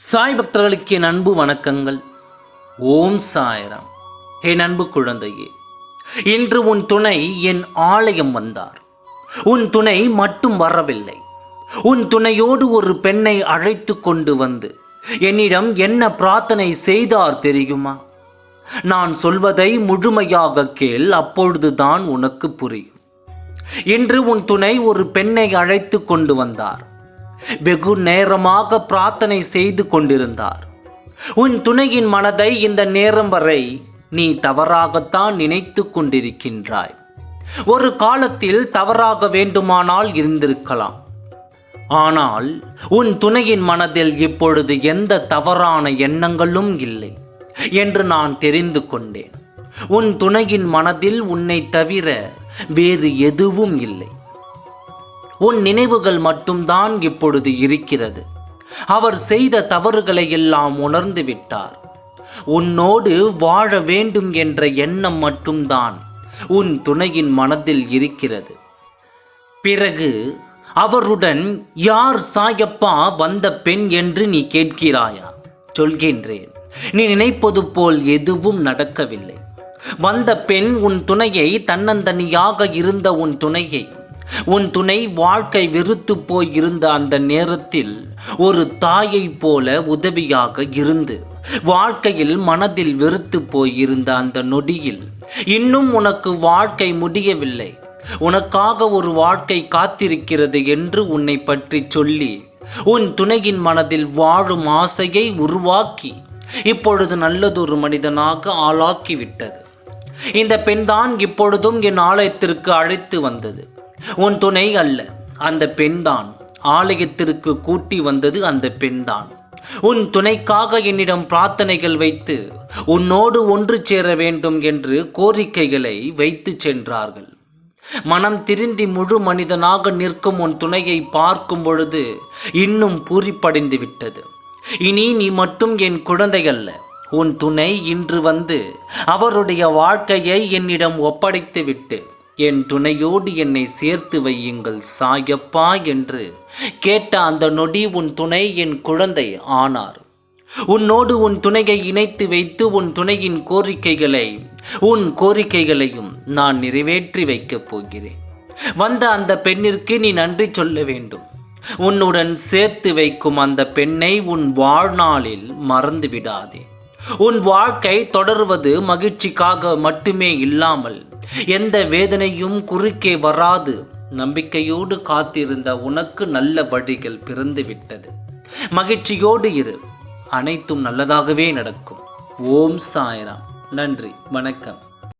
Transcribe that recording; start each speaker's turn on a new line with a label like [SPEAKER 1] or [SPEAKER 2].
[SPEAKER 1] சாய் பக்தர்களுக்கு என் அன்பு வணக்கங்கள். ஓம் சாய்ராம். என் அன்பு குழந்தையே, இன்று உன் துணை என் ஆலயம் வந்தார். உன் துணை மட்டும் வரவில்லை, உன் துணையோடு ஒரு பெண்ணை அழைத்து கொண்டு வந்து என்னிடம் என்ன பிரார்த்தனை செய்தார் தெரியுமா? நான் சொல்வதை முழுமையாக கேள், அப்பொழுதுதான் உனக்கு புரியும். இன்று உன் துணை ஒரு பெண்ணை அழைத்து கொண்டு வந்தார். வெகு நேரமாக பிரார்த்தனை செய்து கொண்டிருந்தார். உன் துணையின் மனதை இந்த நேரம் வரை நீ தவறாகத்தான் நினைத்து கொண்டிருக்கின்றாய். ஒரு காலத்தில் தவறாக வேண்டுமானால் இருந்திருக்கலாம். ஆனால் உன் துணையின் மனதில் இப்பொழுது எந்த தவறான எண்ணங்களும் இல்லை என்று நான் தெரிந்து கொண்டேன். உன் துணையின் மனதில் உன்னை தவிர வேறு எதுவும் இல்லை. உன் நினைவுகள் மட்டும்தான் இப்பொழுது இருக்கிறது. அவர் செய்த தவறுகளை எல்லாம் உணர்ந்து விட்டார். உன்னோடு வாழ வேண்டும் என்ற எண்ணம் மட்டும்தான் உன் துணையின் மனதில் இருக்கிறது. பிறகு அவருடன் யார் சாயப்பா வந்த பெண் என்று நீ கேட்கிறாயா? சொல்கின்றேன், நீ நினைப்பது போல் எதுவும் நடக்கவில்லை. வந்த பெண் உன் துணையை, தன்னந்தனியாக இருந்த உன் துணை வாழ்க்கை வெறுத்து போய் இருந்த அந்த நேரத்தில் ஒரு தாயை போல உதவியாக இருந்து, வாழ்க்கையில் மனதில் வெறுத்து போய் இருந்த அந்த நொடியில், இன்னும் உனக்கு வாழ்க்கை முடியவில்லை, உனக்காக ஒரு வாழ்க்கை காத்திருக்கிறது என்று உன்னை பற்றி சொல்லி உன் துணையின் மனதில் வாழும் ஆசையை உருவாக்கி இப்பொழுது நல்லதொரு மனிதனாக ஆளாக்கிவிட்டது. இந்த பெண்தான் இப்பொழுதும் என் ஆலயத்திற்கு அழைத்து வந்தது. உன் துணை அல்ல, அந்த பெண்தான். ஆலயத்திற்கு கூட்டி வந்தது அந்த பெண்தான். உன் துணைக்காக என்னிடம் பிரார்த்தனைகள் வைத்து உன்னோடு ஒன்று சேர வேண்டும் என்று கோரிக்கைகளை வைத்து சென்றார்கள். மனம் திருந்தி முழு மனிதனாக நிற்கும் உன் துணையை பார்க்கும் பொழுது இன்னும் பூரிப்படைந்து விட்டது. இனி நீ மட்டும் என் குழந்தை அல்ல, உன் துணை இன்று வந்து அவருடைய வாழ்க்கையை என்னிடம் ஒப்படைத்து விட்டு என் துணையோடு என்னை சேர்த்து வையுங்கள் சாயப்பா என்று கேட்ட அந்த நொடி உன் துணை என் குழந்தை ஆனார். உன்னோடு உன் துணையை இணைத்து வைத்து உன் துணையின் கோரிக்கைகளையும் நான் நிறைவேற்றி வைக்கப் போகிறேன். வந்த அந்த பெண்ணிற்கு நீ நன்றி சொல்ல வேண்டும். உன்னுடன் சேர்த்து வைக்கும் அந்த பெண்ணை உன் வாழ்நாளில் மறந்து விடாதே. உன் வாழ்க்கை தொடர்வது மகிழ்ச்சிக்காக மட்டுமே இல்லாமல் எந்த வேதனையும் குறுக்கே வராது நம்பிக்கையோடு காத்திருந்த உனக்கு நல்ல வழிகள் பிறந்து விட்டது. மகிழ்ச்சியோடு இரு, அனைத்தும் நல்லதாகவே நடக்கும். ஓம் சாய்ராம். நன்றி, வணக்கம்.